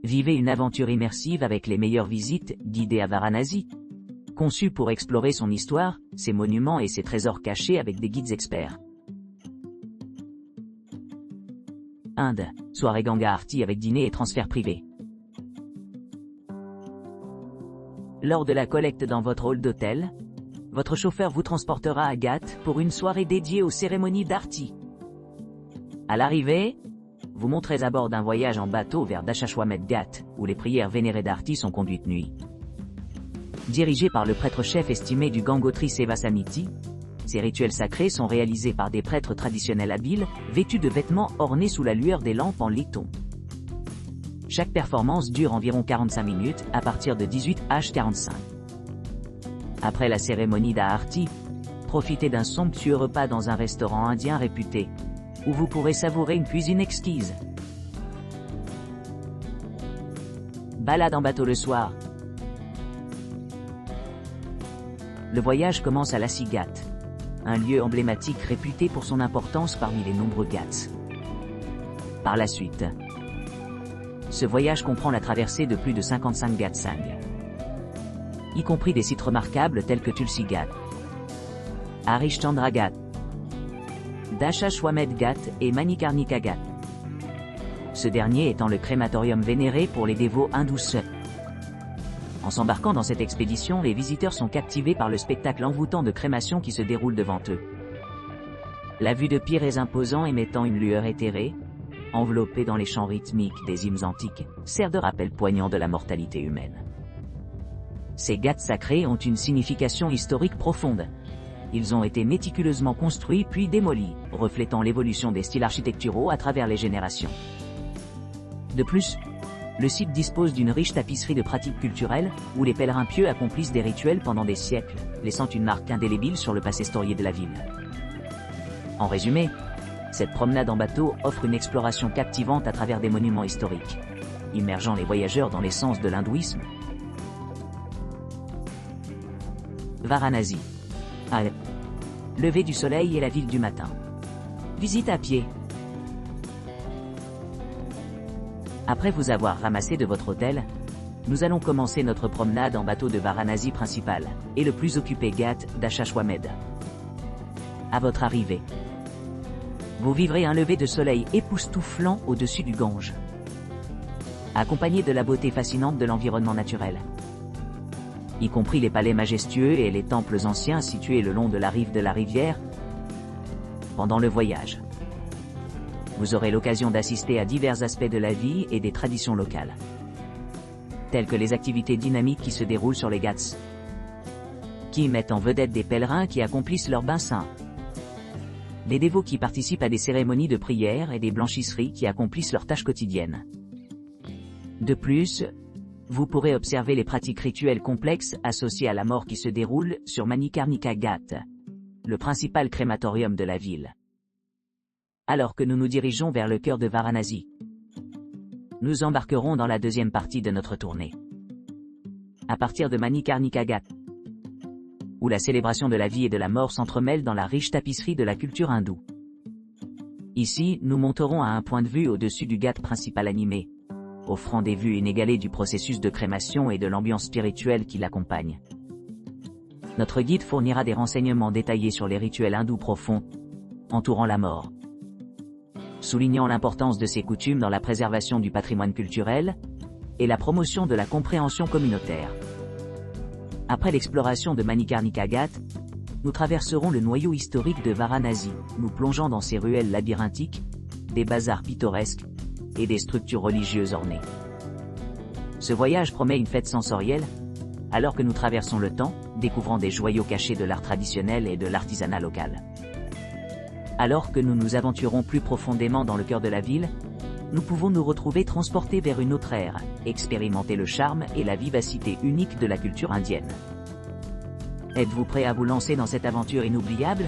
Vivez une aventure immersive avec les meilleures visites guidées à Varanasi. Conçu pour explorer son histoire, ses monuments et ses trésors cachés avec des guides experts. Inde, soirée Ganga Aarti avec dîner et transfert privé. Lors de la collecte dans votre hall d'hôtel, votre chauffeur vous transportera à Ghat pour une soirée dédiée aux cérémonies d'Aarti. À l'arrivée, vous monterez à bord d'un voyage en bateau vers Dashashwamedh Ghat, où les prières vénérées d'Aarti sont conduites nuit. Dirigé par le prêtre-chef estimé du Gangotri Seva Samiti, ces rituels sacrés sont réalisés par des prêtres traditionnels habiles, vêtus de vêtements ornés sous la lueur des lampes en laiton. Chaque performance dure environ 45 minutes, à partir de 18h45. Après la cérémonie d'Aarti, profitez d'un somptueux repas dans un restaurant indien réputé, où vous pourrez savourer une cuisine exquise. Balade en bateau le soir. Le voyage commence à Lassi Ghat, un lieu emblématique réputé pour son importance parmi les nombreux ghats. Par la suite, ce voyage comprend la traversée de plus de 55 Ghatsang, y compris des sites remarquables tels que Tulsi Ghat, Harishchandra Ghat, Dashashwamedh Ghat et Manikarnika Ghat. Ce dernier étant le crématorium vénéré pour les dévots hindous. En s'embarquant dans cette expédition, les visiteurs sont captivés par le spectacle envoûtant de crémation qui se déroule devant eux. La vue de pierres imposants émettant une lueur éthérée, enveloppée dans les chants rythmiques des hymnes antiques, sert de rappel poignant de la mortalité humaine. Ces ghats sacrés ont une signification historique profonde. Ils ont été méticuleusement construits puis démolis, reflétant l'évolution des styles architecturaux à travers les générations. De plus, le site dispose d'une riche tapisserie de pratiques culturelles, où les pèlerins pieux accomplissent des rituels pendant des siècles, laissant une marque indélébile sur le passé historié de la ville. En résumé, cette promenade en bateau offre une exploration captivante à travers des monuments historiques, immergeant les voyageurs dans l'essence de l'hindouisme. Varanasi. Lever du soleil et la ville du matin. Visite à pied. Après vous avoir ramassé de votre hôtel, nous allons commencer notre promenade en bateau de Varanasi principal, et le plus occupé Ghat Dashashwamedh. À votre arrivée, vous vivrez un lever de soleil époustouflant au-dessus du Gange, accompagné de la beauté fascinante de l'environnement naturel, y compris les palais majestueux et les temples anciens situés le long de la rive de la rivière. Pendant le voyage, vous aurez l'occasion d'assister à divers aspects de la vie et des traditions locales, telles que les activités dynamiques qui se déroulent sur les ghats, qui mettent en vedette des pèlerins qui accomplissent leur bain saint, des dévots qui participent à des cérémonies de prière et des blanchisseries qui accomplissent leurs tâches quotidiennes. De plus, vous pourrez observer les pratiques rituelles complexes associées à la mort qui se déroulent sur Manikarnika Ghat, le principal crématorium de la ville. Alors que nous nous dirigeons vers le cœur de Varanasi, nous embarquerons dans la deuxième partie de notre tournée. À partir de Manikarnika Ghat, où la célébration de la vie et de la mort s'entremêle dans la riche tapisserie de la culture hindoue. Ici, nous monterons à un point de vue au-dessus du ghat principal animé, offrant des vues inégalées du processus de crémation et de l'ambiance spirituelle qui l'accompagne. Notre guide fournira des renseignements détaillés sur les rituels hindous profonds entourant la mort, soulignant l'importance de ces coutumes dans la préservation du patrimoine culturel et la promotion de la compréhension communautaire. Après l'exploration de Manikarnika Ghat, nous traverserons le noyau historique de Varanasi, nous plongeant dans ses ruelles labyrinthiques, des bazars pittoresques et des structures religieuses ornées. Ce voyage promet une fête sensorielle, alors que nous traversons le temps, découvrant des joyaux cachés de l'art traditionnel et de l'artisanat local. Alors que nous nous aventurons plus profondément dans le cœur de la ville, nous pouvons nous retrouver transportés vers une autre ère, expérimenter le charme et la vivacité unique de la culture indienne. Êtes-vous prêt à vous lancer dans cette aventure inoubliable ?